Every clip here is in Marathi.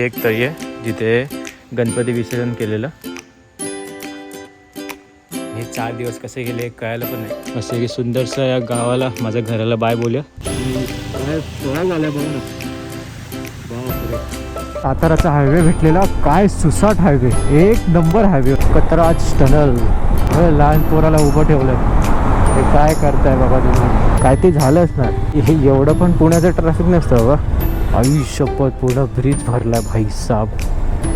एक तळी आहे जिथे गणपती विसर्जन केलेलं. हे 4 दिवस कसे गेले कळायला पण नाही. असं की सुंदरसं या गावाला माझ्या घराला बाय बोलूया. साताराचा हायवे भेटलेला, काय सुसाट हायवे, एक नंबर हायवे. कतराज टनल. लहान पोराला उभं ठेवलंय. हे काय करताय बाबा तुम्ही? काय ते झालंच ना. हे एवढं पण पुण्याचं ट्रॅफिक नसतं बाबा. आई शपथ, पूर्ण ब्रिज भरला भाई साहब.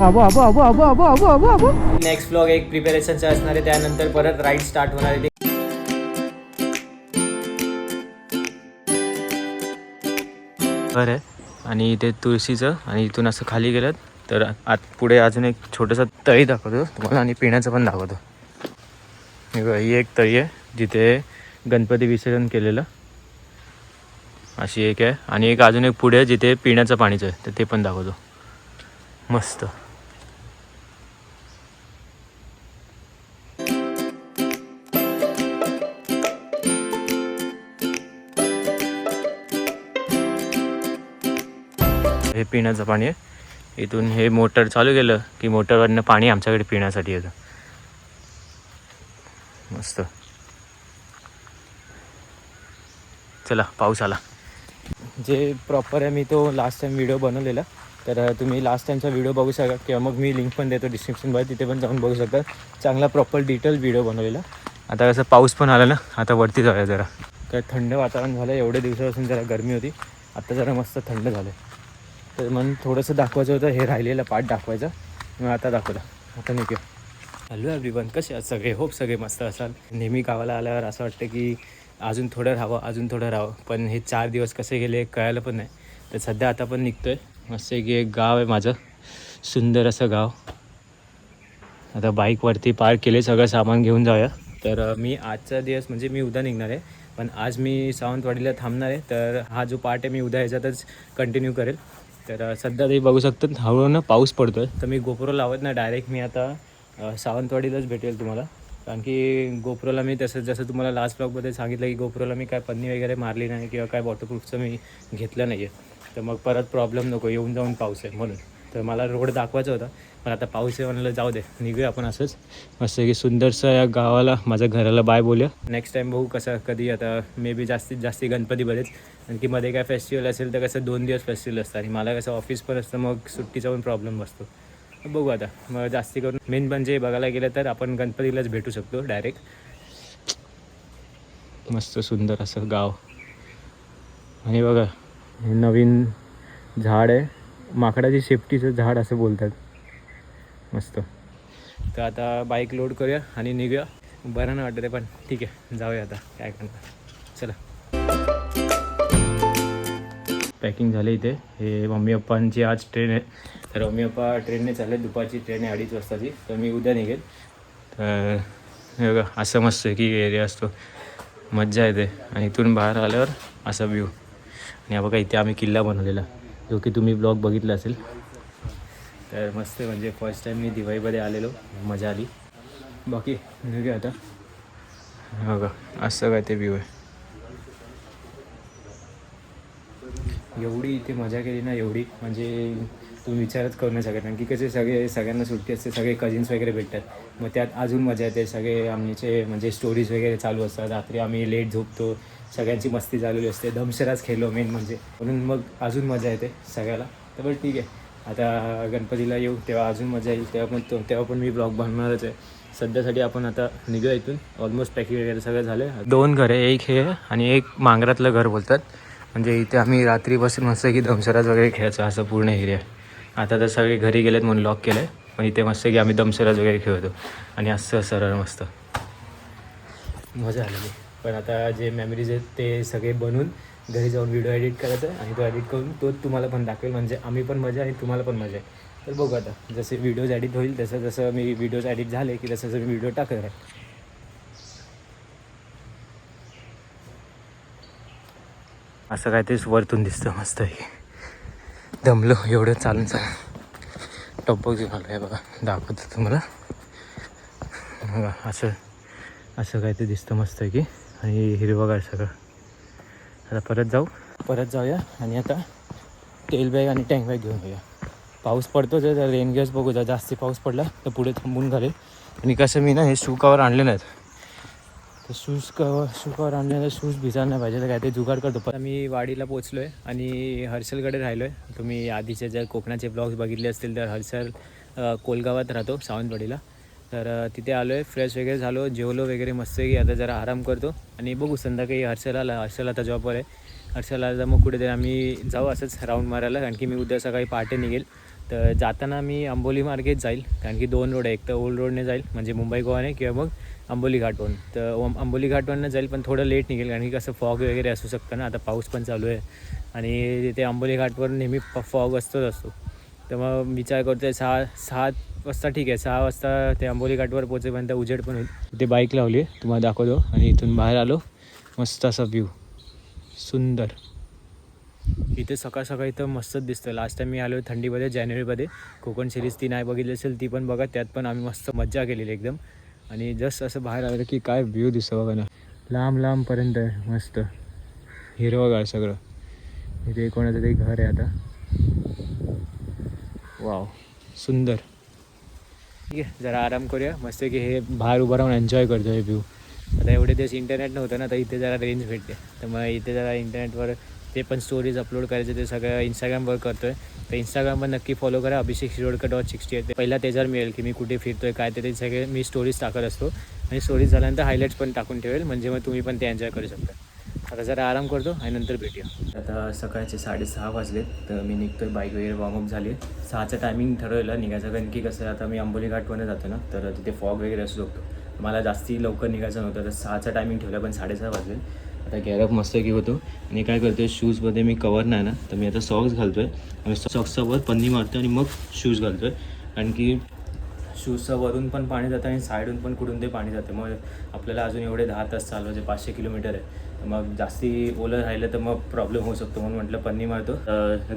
आबो आबो आबो आबो आबो आबो आबो आबो. नेक्स्ट व्लॉग एक प्रिपरेशनचं असणार आहे. त्यानंतर परत राईड स्टार्ट होणार आहे. घर आहे आणि इथे तुळशीचं, आणि इथून असं खाली गेलं तर आत पुढे अजून एक छोटंसं तळी दाखवतो तुम्हाला आणि पिण्याचं पण दाखवतो. ही एक तळी आहे जिथे गणपती विसर्जन केलेलं. अशी एक आहे आणि एक अजून एक पुढे जिथे पिण्याचं पाणीचं आहे, तर ते पण दाखवतो. मस्त. हे पिण्याचं पाणी आहे. इथून हे मोटर चालू केलं की मोटरवरनं पाणी आमच्याकडे पिण्यासाठी येतं. मस्त. चला, पाऊस आला. जे प्रॉपर आहे मी तो लास्ट टाईम व्हिडिओ बनवलेला, तर तुम्ही लास्ट टाईमचा व्हिडिओ बघू शकता किंवा मग मी लिंक पण देतो डिस्क्रिप्शनमध्ये, तिथे पण जाऊन बघू शकता. चांगला प्रॉपर डिटेल व्हिडिओ बनवलेला. आता कसं पाऊस पण आला ना, आता वरती जाऊया जरा. काय थंड वातावरण झालं. एवढे दिवसापासून जरा गरमी होती, आता जरा मस्त थंड झालं. तर मग थोडंसं दाखवायचं होतं, हे राहिलेलं पार्ट दाखवायचं. मग आता दाखवलं. आता निघूया. हॅलो एव्हरीवन, कसे आहात सगळे? होप सगळे मस्त असाल. नेहमी गावाला आल्यावर असं वाटतं की अजून थोडं राहावं, पण हे 4 दिवस कसे गेले कळायला पण नाही. तर सध्या आता पण निघतो आहे. मस्त की एक गाव आहे माझं, सुंदर असं गाव. आता बाईकवरती पार्क केले, सगळं सामान घेऊन जाऊया. तर मी आजचा दिवस म्हणजे मी उद्या निघणार आहे, पण आज मी सावंतवाडीला थांबणार आहे. तर हा जो पार्ट आहे मी उद्या ह्याच्यातच कंटिन्यू करेल. तर सध्या ते बघू शकतात हळूहळू पाऊस पडतो आहे. तर मी गोप्रो लावत नाही, डायरेक्ट मी आता सावंतवाडीलाच भेटेल तुम्हाला. कारण की गोप्रोला मी जसं तुम्हाला लास्ट ब्लॉगमध्ये सांगितलं की गोप्रोला मी काय पन्नी वगैरे मारली नाही किंवा काय वॉटरप्रूफचं मी घेतलं नाही आहे. तर मग परत प्रॉब्लेम नको, येऊन जाऊन पाऊस आहे म्हणून. तर मला रोड दाखवायचा होता, पण आता पाऊस आहे म्हणलं जाऊ दे, निघूया आपण असंच. मस्त की सुंदरसं या गावाला माझ्या घराला बाय बोलूया. नेक्स्ट टाईम बघू कसं कधी. आता मे बी जास्तीत जास्त गणपती बरेच, आणखी मध्ये काय फेस्टिवल असेल तर कसं 2 दिवस फेस्टिवल असतं आणि मला कसं ऑफिस पण असतं, मग सुट्टीचा पण प्रॉब्लेम बसतो. बघू आता. मग जास्ती करून मेन म्हणजे बघायला गेलं तर आपण गणपतीलाच भेटू शकतो डायरेक्ट. मस्त सुंदर असं गाव. आणि बघा हे नवीन झाड आहे, माकडाची शेपटीचं झाड असं बोलतात. मस्त. तर आता बाईक लोड करूया आणि निघूया. बरं नाही वाटत आहे, पण ठीक आहे, जाऊया आता. काय करणार, चला. पॅकिंग झाले इथे. हे मम्मी पप्पांची आज ट्रेन आहे, तर मम्मी पप्पा ट्रेनने चालले. दुपारची ट्रेन आहे 2:30 वाजताची, तर मी उद्या निघेल. तर हे बघा असं मस्त की एरिया असतो, मज्जा येते. आणि इथून बाहेर आल्यावर असा व्ह्यू. आणि हा बघा इथे आम्ही किल्ला बनवलेला, जो की तुम्ही ब्लॉग बघितला असेल. तर मस्त, म्हणजे फर्स्ट टाईम मी दिवाळीमध्ये आलेलो, मजा आली. बाकी निघूया आता. बघा असं काय ते व्ह्यू आहे. एवढी इथे मजा केली ना, एवढी म्हणजे तुम्ही विचारच करू नाही शकत. कारण की कसे सगळ्यांना सुट्टी असते, सगळे कझिन्स वगैरे भेटतात, मग त्यात अजून मजा येते. सगळे आमचे म्हणजे स्टोरीज वगैरे चालू असतात. रात्री आम्ही लेट झोपतो, सगळ्यांची मस्ती चालू असते. दमशराज खेळलो मेन म्हणजे, म्हणून मग अजून मजा येते सगळ्याला. तर बरं ठीक आहे, आता गणपतीला येऊ तेव्हा अजून मजा येईल. तेव्हा पण मी ब्लॉग बनणारच आहे. सध्यासाठी आपण आता निघूया इथून. ऑलमोस्ट पॅकिंग वगैरे सगळं झालं आहे. 2 घर आहे, एक हे आणि एक मांगरातलं घर बोलतात. म्हणजे इथे आम्ही रात्रीपासून मस्त की दमशराज वगैरे खेळायचं, असं पूर्ण एरिया. आता तर सगळे घरी गेलेत म्हणून लॉक केलं आहे, पण इथे मस्त की आम्ही दमशराज वगैरे खेळतो आणि असं सरळ मस्त मजा आलेली. पण आता जे मेमरीज आहेत ते सगळे बनवून घरी जाऊन व्हिडिओ एडिट करायचा आहे, आणि तो एडिट करून तो तुम्हाला पण दाखवेल. म्हणजे आम्ही पण मजा आणि तुम्हाला पण मजा आहे. तर बघू आता, जसे व्हिडिओज एडिट होईल जसं मी व्हिडिओज एडिट झाले की तसं मी व्हिडिओ टाकत आहे. असं काय तेच वरतून दिसतं मस्त आहे. दमलो एवढं चालून टप्पक घेऊन आलो आहे बघा, दाखवतो तुम्हाला. बघा असं काय ते दिसतं मस्त आहे की, आणि हिरवगार सगळं. आता परत जाऊया आणि आता टेल बॅग आणि टँक बॅग घेऊन येऊया. पाऊस पडतोच आहे, तर रेन गेअर्स बघू जर जास्ती पाऊस पडला तर पुढे थांबून घालेल. आणि कसं मी ना हे शू कवर आणले नाहीत, तर शू कवर आणलेलं शूज भिजायला नाही पाहिजे, तर काय ते जुगाड करतो. पण मी वाडीला पोचलो आहे आणि हर्षलकडे राहिलो आहे. तुम्ही आधीचे जर कोकणाचे ब्लॉग्स बघितले असतील तर हर्षल कोलगावात राहतो सावंतवाडीला. तर तिथे आलो आहे, फ्रेश वगैरे झालो, जेवलो वगैरे मस्त की आता जरा आराम करतो आणि बघू संध्याकाळी हर्षल आता जॉबवर आहे. हर्षल आला मग कुठेतरी आम्ही जाऊ असंच राऊंड मारायला, कारण की मी उद्या सकाळी पहाटे निघेल. तर जाताना मी आंबोली मार्गेच जाईल, कारण की 2 रोड आहे, एक तर ओल्ड रोडने जाईल म्हणजे मुंबई गोवाने, किंवा मग आंबोली घाटवरून. तर आंबोली घाटवरनं जाईल, पण थोडं लेट निघेल, कारण की कसं फॉग वगैरे असू शकतं ना, आता पाऊस पण चालू आहे आणि तिथे आंबोली घाटवर नेहमी फॉग असतो. तर मग विचार करतो आहे 6 वाजता ठीक आहे, 6 वाजता ते आंबोली घाटवर पोहोचेपर्यंत उजेड पण होईल. तिथे बाईक लावली आहे, तुम्हाला दाखवतो. आणि इथून बाहेर आलो, मस्त असा व्ह्यू सुंदर. इथे सकाळी तर मस्तच दिसतं. लास्ट टाइम मी आलो थंडीमध्ये, जानेवारीमध्ये. कोकण सिरीज 3 आहे बघितली असेल ती पण बघा, त्यात पण आम्ही मस्त मज्जा केलेली एकदम. आणि जस्ट असं बाहेर आलं की काय व्ह्यू दिसतं बघा ना, लांबपर्यंत आहे, मस्त हिरवंगार सगळं. इथे कोणाचं तरी घर आहे आता. वाव सुंदर. ठीक आहे, जरा आराम करूया मस्त की हे बाहेर उभं राहून एन्जॉय करतो हे व्ह्यू. आता एवढे दिवस इंटरनेट नव्हतं ना, तर इथे जरा रेंज भेटते, तर मग इथे जरा इंटरनेटवर ते पण स्टोरीज अपलोड करायचे, ते सगळं इंस्टाग्रामवर करतो आहे. तर इंस्टाग्रामवर नक्की फॉलो करा, अभिषेक शिरोडकर .68. पहिला त्याच्यावर मिळेल की मी कुठे फिरतो आहे काय, ते सगळे मी स्टोरीज टाकत असतो. आणि स्टोरीज झाल्यानंतर हायलाईट्स पण टाकून ठेवेल, म्हणजे मग तुम्ही पण ते एन्जॉय करू शकता. आता जरा आराम करतो आणि नंतर भेटूया. आता सकाळचे 6:30 वाजले, तर मी निघतो आहे. बाईक वगैरे वॉर्मअप झाली. 6चं टायमिंग ठरवलं निघायचं, कारण की कसं आता मी आंबोली घाटवरनं जातो ना, तर तिथे फॉग वगैरे असू शकतो. मला जास्ती लवकर निघायचं नव्हतं, तर 6चा टायमिंग ठेवला, पण 6:30 वाजले. आता गॅरअप मस्त की होतो. आणि काय करतो आहे, शूजमध्ये मी कवर नाही ना, तर मी आता सॉक्स घालतो आहे आणि सॉक्सवर पन्नी मारतो आणि मग शूज घालतो आहे. कारण की शूजचं वरून पण पाणी जातं आणि साईडून पण कुठून ते पाणी जाते. मग आपल्याला अजून एवढे 10 तास चालवायचे, 500 किलोमीटर आहे, तर मग जास्ती ओलं राहिलं तर मग प्रॉब्लेम होऊ शकतो. म्हणून म्हटलं पन्नी मारतो,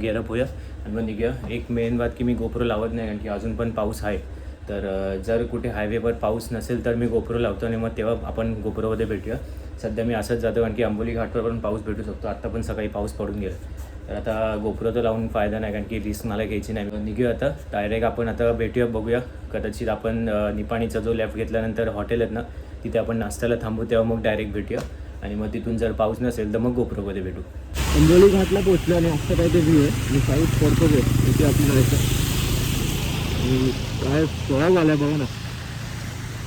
गेअरअप होऊया आणि मग निघूया. एक मेन बात की मी गोप्रो लावत नाही, कारण की अजून पण पाऊस आहे. तर जर कुठे हायवेवर पाऊस नसेल तर मी गोप्रो लावतो आणि मग तेव्हा आपण गोप्रोमध्ये भेटूया. सध्या मी असंच जातो, कारण की आंबोली घाटवर पण पाऊस भेटू शकतो. आत्ता पण सकाळी पाऊस पडून गेला, तर आता गोप्रो तर लावून फायदा नाही, कारण की रिस्क मला घ्यायची नाही. निघूया आता डायरेक्ट आपण आता भेटूया, बघूया. कदाचित आपण निपाणीचा जो लेफ्ट घेतल्यानंतर हॉटेल आहेत ना, तिथे आपण नाश्त्याला थांबू, तेव्हा मग डायरेक्ट भेटूया. आणि मग तिथून जर पाऊस नसेल तर मग गोप्रोमध्ये भेटू. आंबोली घाटला पोहोचलो आणि आता काय ते व्ह्यू आहे आणि पाऊस पडतो तिथे आपण जायचं. काय सोळा झाला आहे बघा ना,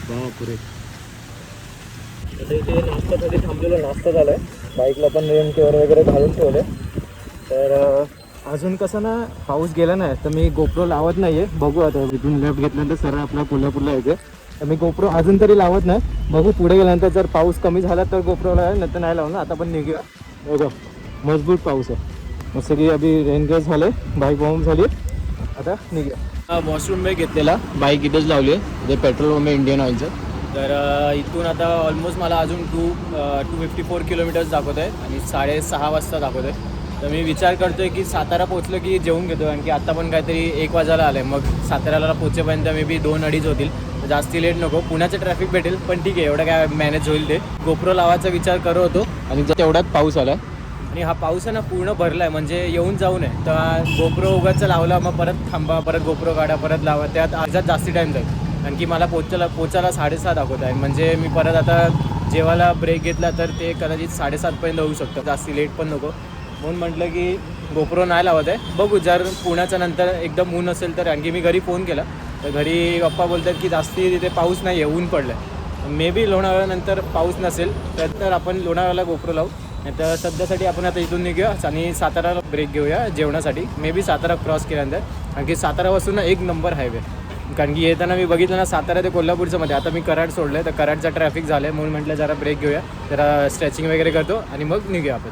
बापरे. आता इथे नाश्त्यासाठी थांबलेला नाश्ता झाला आहे. बाईकला पण रेन केअर वगैरे घालून ठेवले. तर अजून कसं ना, पाऊस गेला नाही तर मी गोप्रो लावत नाही आहे. बघू आता इथून लेफ्ट घेतल्यानंतर सरळ आपला कोल्हापूरला यायचं, तर मी गोप्रो अजून तरी लावत नाही. बघू पुढे गेल्यानंतर जर पाऊस कमी झाला तर गोप्रो लावेल, नाही तर नाही लावून. आता पण निघूया. बघा मजबूत पाऊस आहे, मस्त की अभि रेन गेअर झाले, बाईक वॉर्म झाली. आता निघूया. वॉशरूम बॅग घेतलेला, बाईक इथंच लावली आहे, जे पेट्रोल पंप आहे इंडियन ऑइलचं. तर इथून आता ऑलमोस्ट मला अजून 254 किलोमीटर्स दाखवत आहे आणि 6:30 वाजता दाखवत आहे. तर मी विचार करतो आहे की सातारा पोचलं की जेवून घेतो, कारण की आता पण काहीतरी 1 वाजायला आलं आहे. मग साताऱ्याला पोचेपर्यंत मे बी 2-2:30 होतील, जास्ती लेट नको. पुण्याचं ट्रॅफिक भेटेल, पण ठीक आहे, एवढं काय मॅनेज होईल. ते गोप्रो लावायचा विचार करत होतो आणि तेवढ्यात पाऊस आला आणि हा पाऊस आहे ना पूर्ण भरला आहे, म्हणजे येऊन जाऊ नये. तर गोप्रो उगाचं लावला, मग परत थांबा, परत गोप्रो काढा, परत लावा, त्यात अर्ध्यात जास्ती टाईम जाईल. कारण की मला पोचायला 6:30 दाखवत आहे, म्हणजे मी परत आता जेवायला ब्रेक घेतला तर ते कदाचित 7:30पर्यंत होऊ शकतं, जास्ती लेट पण नको. म्हणून म्हटलं की गोप्रो नाही लावत आहे. बघू जर पुण्याच्या नंतर एकदम ऊन असेल तर. आणखी मी घरी फोन केला तर घरी पप्पा बोलतात की जास्ती तिथे पाऊस नाही आहे, ऊन पडलं आहे. मे बी लोणावळ्यानंतर पाऊस नसेल तर आपण लोणावळ्याला गोप्रो लावू. नाही तर सध्यासाठी आपण आता इथून निघूया आणि साताराला ब्रेक घेऊया जेवणासाठी. मे बी सातारा क्रॉस केल्यानंतर, कारण की सातारापासून ना 1 नंबर हायवे. कारण की येताना मी बघितलं ना, सातारा ते कोल्हापूरचं मध्ये. आता मी कराड सोडलं आहे, तर कराडचा ट्रॅफिक झालं आहे, म्हणून म्हटलं जरा ब्रेक घेऊया, जरा स्ट्रेचिंग वगैरे करतो आणि मग निघूया आपण.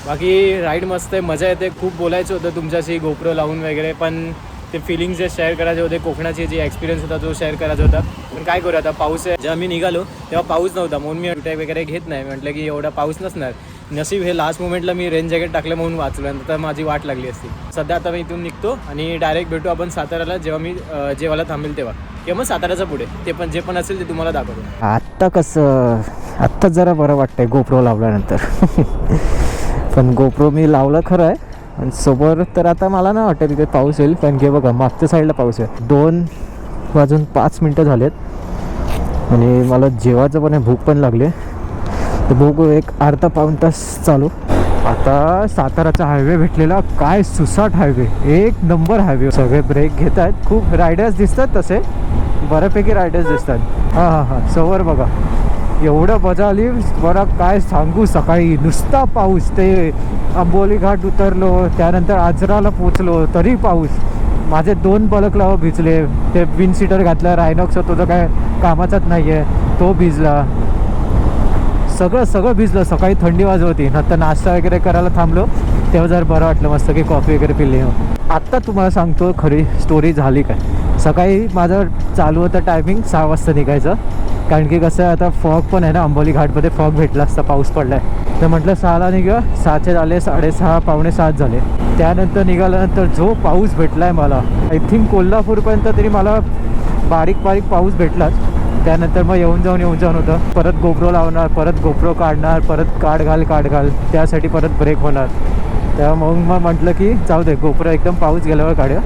बाकी राईड मस्त आहे, मजा येते. खूप बोलायचं होतं तुमच्याशी गोप्रो लावून वगैरे, पण ते फिलिंग्स जे शेअर करायचे होते, कोकणाची जी एक्सपिरियन्स होता तो शेअर करायचा होता. पण काय करू आता, पाऊस आहे. जेव्हा मी निघालो तेव्हा पाऊस नव्हता, म्हणून मी टॅग वगैरे घेत नाही. म्हटलं की एवढा पाऊस नसणार. नशीब हे लास्ट मोमेंटला मी रेन जॅकेट टाकलं म्हणून वाचलं, तर माझी वाट लागली असती. सध्या आता मी इथून निघतो आणि डायरेक्ट भेटू आपण साताऱ्याला, जेव्हा मी जेवायला थांबेल तेव्हा, किंवा मग साताऱ्याचा पुढे. ते पण जे पण असेल ते तुम्हाला दाखवतो. आत्ता कसं, आत्ता जरा बरं वाटतंय गोप्रो लावल्यानंतर. पण गोप्रो मी लावलं खरं आहे, आणि समोर तर आता मला नाही वाटत तिथे पाऊस येईल, कारण की बघा मागच्या साईडला पाऊस आहे. 2:05 झालेत आणि मला जेवायचं पण आहे, भूक पण लागली. तर बघू एक अर्धा पाऊण तास चालू. आता साताराचा हायवे भेटलेला, काय सुसाट हायवे, एक नंबर हायवे. सगळे ब्रेक घेत आहेत, खूप रायडर्स दिसतात, तसे बऱ्यापैकी रायडर्स दिसतात. हां समोर बघा एवढं मजा आली बरं, काय सांगू. सकाळी नुसता पाऊस, ते आंबोली घाट उतरलो, त्यानंतर आजराला पोचलो तरी पाऊस. माझे 2 बलकलाव भिजले. ते विन सीटर घातलं रायनॉक्स, तो जो काय कामाचाच नाही आहे तो भिजला. सगळं भिजलं. सकाळी थंडी वाजत होती, नंतर नाश्ता वगैरे करायला थांबलो, तेव्हा जर बरं वाटलं, मस्त की कॉफी वगैरे पिली. आत्ता तुम्हाला सांगतो खरी स्टोरी झाली काय. सकाळी माझं चालू होतं टायमिंग 6 वाजता निघायचं, कारण की कसं आहे आता फॉग पण आहे ना, आंबोली घाटमध्ये फॉग भेटला असता, पाऊस पडला आहे. तर म्हटलं 6ला निघा. 6चे झाले 6:30, पावणे 7 झाले. त्यानंतर निघाल्यानंतर जो पाऊस भेटला आहे मला, आय थिंक कोल्हापूरपर्यंत तरी मला बारीक पाऊस भेटलाच. त्यानंतर मग येऊन जाऊन होतं. परत गोप्रो लावणार, परत गोप्रो काढणार, परत काढ घाल, त्यासाठी परत ब्रेक होणार. तेव्हा मग म्हटलं की जाऊ दे, गोप्रो एकदम पाऊस गेल्यावर काढूया.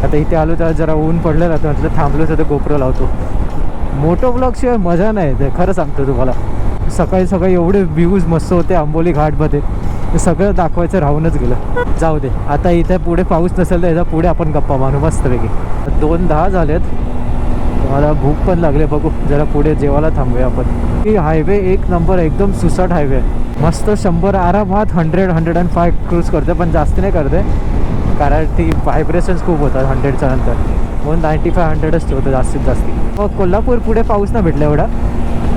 आता इथे आलो तर जरा ऊन पडलं ना, तर म्हटलं थांबलोच तर गोप्रो लावतो. मोटो ब्लॉगशिवाय मजा नाही ते, खरं सांगतो तुम्हाला. सकाळी एवढे व्ह्यूज मस्त होते आंबोली घाटमध्ये, ते सगळं दाखवायचं राहूनच गेलं. जाऊ दे, आता इथे पुढे पाऊस नसेल तर याच्या पुढे आपण गप्पा मारू मस्तपैकी. 2:10 झालेत, मला भूक पण लागले. बघू जरा पुढे जेवायला थांबूया आपण. ही हायवे एक नंबर, एकदम सुसाट हायवे आहे. मस्त 100 आरामात 100-105 क्रूज करते, पण जास्त नाही करते, कारण ती व्हायब्रेशन्स खूप होतात 100च्या नंतर. म्हणून 95-100च ठेवतं जास्तीत जास्त. मग कोल्हापूर पुढे पाऊस नाही भेटला एवढा,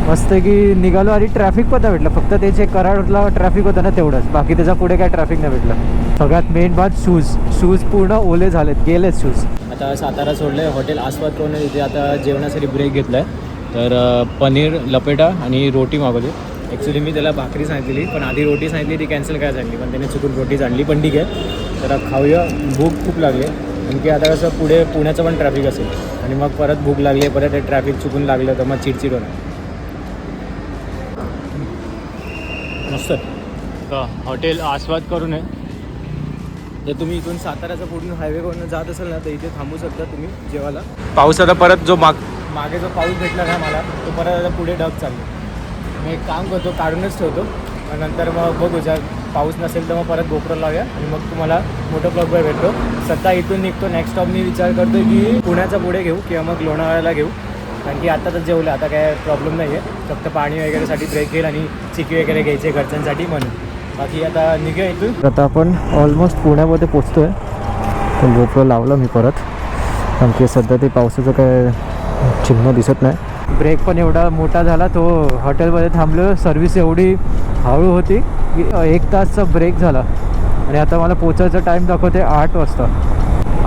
मस्त की निघालो. आणि ट्रॅफिक पण नाही भेटलं, फक्त ते जे कराडला ट्रॅफिक होतं ना तेवढंच, बाकी त्याच्या पुढे काय ट्रॅफिक नाही भेटलं. सगळ्यात मेन बात शूज पूर्ण ओले झालेत, गेलेत शूज. आता सातारा सोडलं आहे, हॉटेल आस्वाद करून इथे आता जेवणासाठी ब्रेक घेतला आहे. तर पनीर लपेटा आणि रोटी मागवली. ॲक्च्युली मी त्याला भाकरी सांगितलेली, पण आधी रोटी सांगितली, ती कॅन्सल करायला सांगितली, पण त्याने चुकून रोटीच आणली. पण ठीक आहे, जरा खाऊया, भूक खूप लागली. आणखी आता कसं पुढे पुण्याचं पण ट्रॅफिक असेल, आणि मग परत भूक लागली, परत ते ट्रॅफिक चुकून लागलं तर मग चिडचिड होणार. मस्त हॉटेल आस्वाद करून आहे. जर तुम्ही इथून साताऱ्याचा पुढून हायवेवरून जात असाल ना, तर इथे थांबू शकता तुम्ही जेवायला. पाऊस आता परत जो मागे जो पाऊस भेटला ना मला, तो परत आता पुढे ढग चाललो. मी एक काम करतो, काढूनच ठेवतो, आणि नंतर मग बघू, जर पाऊस नसेल तर मग परत गोप्रो लावूया, आणि मग तुम्हाला मोठं ब्लॉगवर भेटतो. सध्या इथून निघतो. नेक्स्ट स्टॉप मी विचार करतो की पुण्याचा पुढे घेऊ किंवा मग लोणावळ्याला घेऊ, कारण की आता तर जेवलं, आता काय प्रॉब्लेम नाही आहे. फक्त पाणी वगैरेसाठी ब्रेक घेईल आणि चिकी वगैरे घ्यायचे घरच्यांसाठी म्हणून. बाकी आता निघूया इथून. आता आपण ऑलमोस्ट पुण्यामध्ये पोचतो आहे. तर गोप्रो लावलं मी परत, कारण की सध्या ते पावसाचं काय चिन्ह दिसत नाही. ब्रेक पण एवढा मोठा झाला, तो हॉटेलमध्ये थांबलो. सर्व्हिस एवढी हळू होती की 1 तासचा ब्रेक झाला, आणि आता मला पोचायचा टाईम दाखवते 8 वाजता.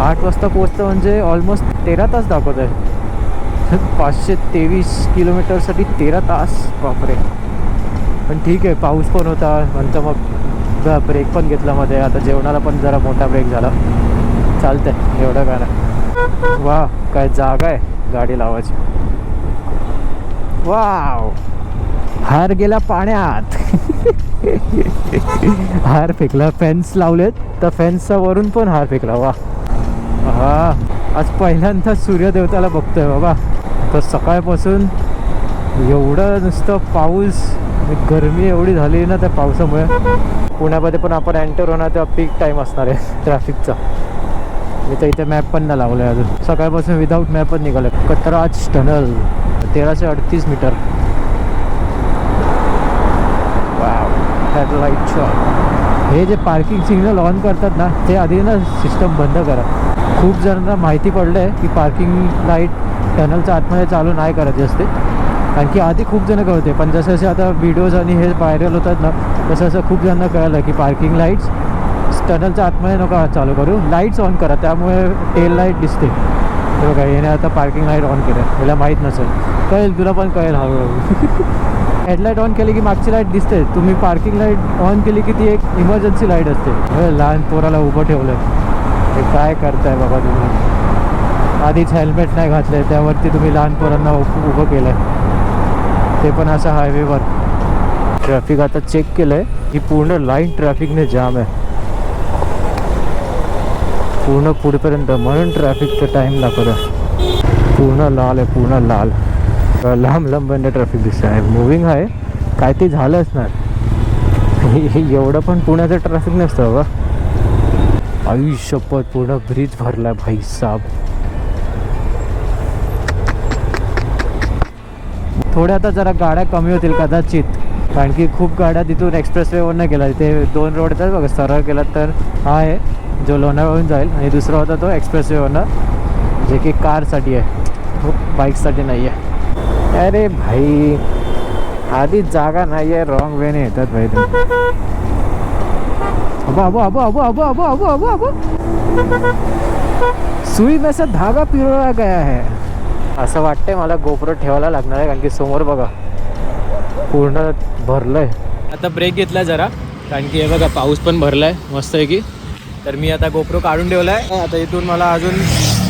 8 वाजता पोचतं म्हणजे ऑलमोस्ट 13 तास दाखवत आहे. 523 किलोमीटरसाठी 13 तास, बापरे. पण ठीक आहे, पाऊस पण होता, नंतर मग ब्रेक पण घेतला मध्ये. आता जेवणाला पण जरा मोठा ब्रेक झाला, चालतंय एवढं काय नाही. वा, काय जागा आहे गाडी लावायची. वाव, हार गेला पाण्यात. हार फेकला. फेन्स लावलेत, तर फेन्सचा वरून पण हार फेकला. वा हा, आज पहिल्यांदा सूर्यदेवताला बघतोय बाबा. तर सकाळपासून एवढं नुसतं पाऊस, गरमी एवढी झाली ना त्या पावसामुळे. पुण्यामध्ये पण आपण एंटर होणार तेव्हा पीक टाईम असणार आहे ट्रॅफिकचा. मी तर इथे मॅप पण नाही लावलं आहे अजून, सकाळपासून विदाऊट मॅपच निघालं. कतराज टनल 1338 मीटर. वाव, हेडलाईटच्या हे जे पार्किंग सिग्नल ऑन करतात ना, ते आधी ना सिस्टम बंद करा. खूप जणांना माहिती पडलं आहे की पार्किंग लाईट टनलच्या आतमध्ये चालू नाही करायची असते, कारण की आधी खूप जणं कळते. पण जसं जसे आता व्हिडिओज आणि हे व्हायरल होतात ना, तसं खूप जणांना कळलं की पार्किंग लाईट्स टनलच्या आतमध्ये नका चालू करू, लाईट्स ऑन करा, त्यामुळे टेल लाईट दिसते. तर बघा, याने आता पार्किंग लाईट ऑन केलं. याला माहीत नसेल, कळेल, तुला पण कळेल हळूहळू. हेडलाईट ऑन केली की मागची लाईट दिसते. तुम्ही पार्किंग लाईट ऑन केली की ती एक इमर्जन्सी लाईट असते. लहान पोराला उभं ठेवलं आहे, हे काय करताय बाबा तुम्ही. आधीच हेल्मेट नाही घातले, त्यावरती तुम्ही लहान पोरांना उभं केलं आहे, ते पण असं हायवेवर. ट्रॅफिक आता चेक केलं आहे की पूर्ण लाईन ट्रॅफिकने जाम आहे. पूर्ण पुढेपर्यंत, म्हणून ट्रॅफिकचा टाईम दाखवतं. पूर्ण लाल आहे, पूर्ण लाल. लांब लांब ट्रॅफिक दिसत आहे. मूविंग आहे, काय ते झालं असणार. एवढं पण पुण्याचं ट्रॅफिक नसतं बाबा. आयुष्यपत पूर्ण ब्रिज भरला भाई साहब. थोड्या आता जरा गाड्या कमी होतील कदाचित, कारण की खूप गाड्या तिथून एक्सप्रेसवेवरनं गेल्या. तिथे 2 रोड आहेत बघा. सरळ केला तर हा आहे जो लोणावळ्याहून जाईल, आणि दुसरा होता तो एक्सप्रेसवेवरनं जे की कारसाठी आहे, बाईकसाठी नाही आहे. अरे भाई आधी जागा नाही आहे, रॉंग वेने येतात भाई तुम्ही. अबो अबो अबो अबो अबो अबो अबो अबो अबो सुई में से धागा पिरोळा गया है. असं वाटतंय मला गोप्रो ठेवायला लागणार आहे, कारण की समोर बघा पूर्ण भरलंय. आता ब्रेक घेतला जरा, कारण की हे बघा पाऊस पण भरलाय मस्त आहे की. तर मी आता गोप्रो काढून ठेवला आहे. आता इथून मला अजून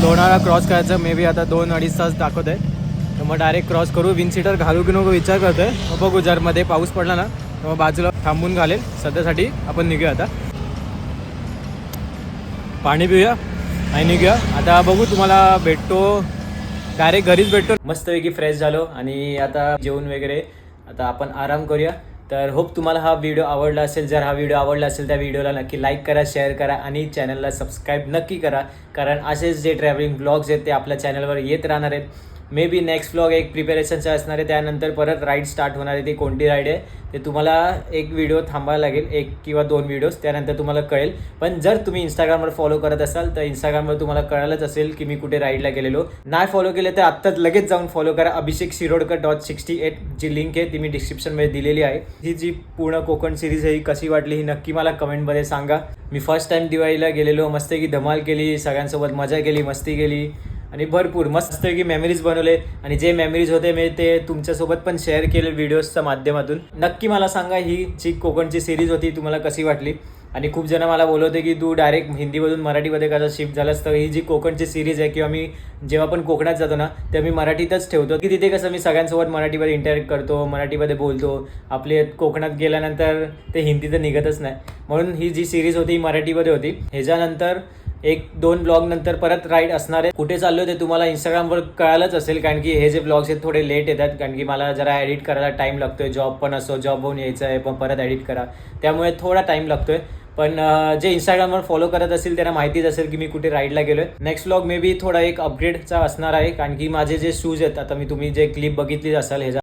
लोणावळा क्रॉस करायचं. मे बी आता 2-2.5 तास दाखवत आहे. तर मग डायरेक्ट क्रॉस करू. विन सीटर घालू की नको विचार करतो आहे. मग बघू, जर मध्ये पाऊस पडला ना तर मग बाजूला थांबून घालेल. सध्यासाठी आपण निघूया आता, पाणी पिऊया आणि निघूया. आता बघू, तुम्हाला भेटतो डायरेक्ट घरीच भेटतो. मस्तपैकी फ्रेश झालो आणि आता जेवण वगैरे आता आपण आराम करूया. तर होप तुम्हाला हा व्हिडिओ आवडला असेल. जर हा व्हिडिओ आवडला असेल त्या व्हिडिओला नक्की लाईक करा, शेअर करा आणि चॅनलला सबस्क्राईब नक्की करा, कारण असेच जे ट्रॅव्हलिंग ब्लॉग्स आहेत ते आपल्या चॅनलवर येत राहणार आहेत. मे बी नेक्स्ट व्लॉग एक प्रिपेरेशनचं असणार आहे. त्यानंतर परत राईड स्टार्ट होणार आहे. ती कोणती राईड आहे ते तुम्हाला एक व्हिडिओ थांबायला लागेल, 1 किंवा 2 व्हिडिओज, त्यानंतर तुम्हाला कळेल. पण जर तुम्ही इंस्टाग्रामवर फॉलो करत असाल तर इंस्टाग्रामवर तुम्हाला कळालंच असेल की मी कुठे राईडला गेलेलो. नाही फॉलो केले तर आत्ताच लगेच जाऊन फॉलो करा. abhishekshirhodkar.68 जी लिंक आहे ती मी डिस्क्रिप्शनमध्ये दिलेली आहे. ही जी पूर्ण कोकण सिरीज आहे ही कशी वाटली ही नक्की मला कमेंटमध्ये सांगा. मी फर्स्ट टाईम दिवाळीला गेलेलो, मस्तपैकी धमाल केली, सगळ्यांसोबत मजा केली, मस्ती केली आणि भरपूर मस्तपैकी मेमरीज बनवले. आणि जे मेमरीज होते मी ते तुमच्यासोबत पण शेअर केले व्हिडिओजच्या माध्यमातून. नक्की मला सांगा ही जी कोकणची सिरीज होती तुम्हाला कशी वाटली. आणि खूप जण मला बोलवते की तू डायरेक्ट हिंदीमधून मराठीमध्ये कसं शिफ्ट झालास. तर ही जी कोकणची सिरीज आहे किंवा मी जेव्हा पण कोकणात जातो ना तेव्हा मी मराठीतच ठेवतो, की तिथे कसं मी सगळ्यांसोबत मराठीमध्ये इंटरॅक्ट करतो, मराठीमध्ये बोलतो. आपले कोकणात गेल्यानंतर ते हिंदी तर निघतच नाही, म्हणून ही जी सिरीज होती ही मराठीमध्ये होती. ह्याच्यानंतर 1-2 ब्लॉग नंतर परत राईड असणार आहे. कुठे चाललो ते तुम्हाला इंस्टाग्रामवर कळालंच असेल, कारण की हे जे ब्लॉग्स आहेत थोडे लेट येतात, कारण की मला जरा एडिट करायला टाईम लागतोय. जॉब पण असतो, जॉब होऊन यायचं आहे पण परत एडिट करा, त्यामुळे थोडा टाईम लागतोय. पण जे इंस्टाग्रामवर फॉलो करत असेल त्यांना माहितीच असेल की मी कुठे राईडला गेलोय. नेक्स्ट व्लॉग मे बी थोडा एक अपग्रेडचा असणार आहे, कारण की माझे जे शूज आहेत, आता मी तुम्ही जे क्लिप बघितली असाल ह्याच्या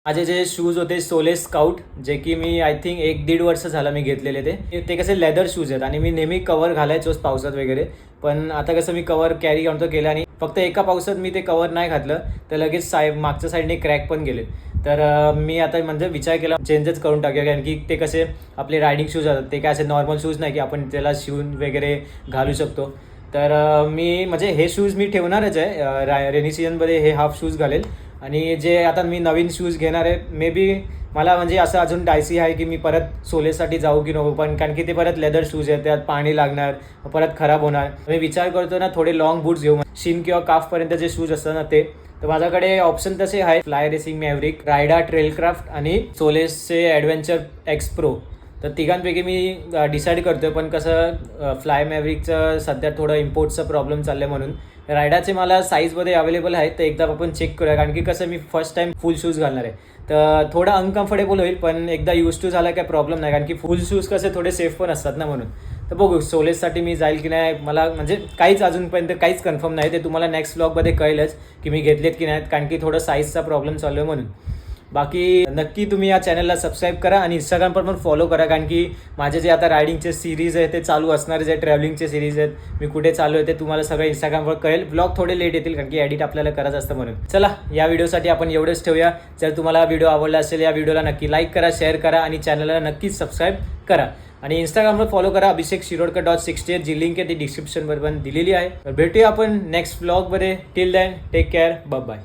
माझे जे शूज होते सोले स्काउट, जे की मी आय थिंक 1-1.5 वर्ष झाला मी घेतलेले. ते कसे लेदर शूज आहेत आणि मी नेहमी कवर घालायचोच पावसात वगैरे. पण आता कसं मी कवर कॅरी करतो केलं आणि फक्त एका पावसात मी ते कवर नाही घातलं तर लगेच मागच्या साईडने क्रॅक पण गेले. तर मी आता म्हणजे विचार केला चेंजच करून टाकूया, कारण की ते कसे आपले रायडिंग शूज असतात, ते काय असे नॉर्मल शूज नाही की आपण त्याला शिवून वगैरे घालू शकतो. तर मी म्हणजे हे शूज मी ठेवणारच आहे. रेनी सीझनमध्ये हे हाफ शूज घालेल. आणि जे आता मी नवीन शूज घेणार आहे, मे बी मला म्हणजे असं अजून डायसी आहे की मी परत सोलेसाठी जाऊ की नको, पण कारण की ते परत लेदर शूज आहेत, त्यात पाणी लागणार, परत खराब होणार. मी विचार करतो ना थोडे लॉंग बूट्स घेऊ, शिन किंवा काफपर्यंत जे शूज असतात ना ते. तर माझ्याकडे ऑप्शन तसे आहे, फ्लाय रेसिंग मॅव्हरिक, रायडा ट्रेलक्राफ्ट आणि सोलेसचे ॲडव्हेंचर एक्स प्रो. तर तिघांपैकी मी डिसाईड करतोय, पण कसं फ्लाय मॅव्हरिकचं सध्या थोडं इम्पोर्टचा प्रॉब्लेम चाललं आहे, म्हणून रायडाचे मला साईजमध्ये अवेलेबल आहेत. तर एकदा आपण चेक करूया, कारण की कसं मी फर्स्ट टाईम फुल शूज घालणार आहे, तर थोडं अनकम्फर्टेबल होईल. पण एकदा यूज टू झाला काय प्रॉब्लेम नाही, कारण की फुल शूज कसे थोडे सेफ पण असतात ना, म्हणून. तर बघू सोलेससाठी मी जाईल की नाही, मला म्हणजे काहीच अजूनपर्यंत काहीच कन्फर्म नाही. ते तुम्हाला नेक्स्ट व्लॉगमध्ये कळेलच की मी घेतलेत की नाहीत, कारण की थोडं साईजचा प्रॉब्लेम चालू आहे म्हणून. बाकी नक्की तुम्ही या चॅनलला सबस्क्राईब करा आणि इंस्टाग्रामवर पण फॉलो करा, कारण की माझे जे आता रायडिंगचे सिरीज आहे ते चालू असणारे, जे ट्रॅव्हलिंगचे सिरीज आहेत, मी कुठे चालू आहे ते तुम्हाला सगळं इंस्टाग्रामवर कळेल. ब्लॉग थोडे लेट येतील, कारण की एडिट आपल्याला करायचं असतं म्हणून. चला या व्हिडिओसाठी आपण एवढंच ठेवूया. जर तुम्हाला व्हिडिओ आवडला असेल या व्हिडिओला नक्की लाईक करा, शेअर करा आणि चॅनलला नक्कीच सबस्क्राईब करा. आणि इंस्टाग्रामवर फॉलो करा abhishekshirhodkar.68 जी लिंक आहे ती डिस्क्रिप्शनवर पण दिलेली आहे. तर भेटूया आपण नेक्स्ट व्लॉगमध्ये. Till then take care, bye bye.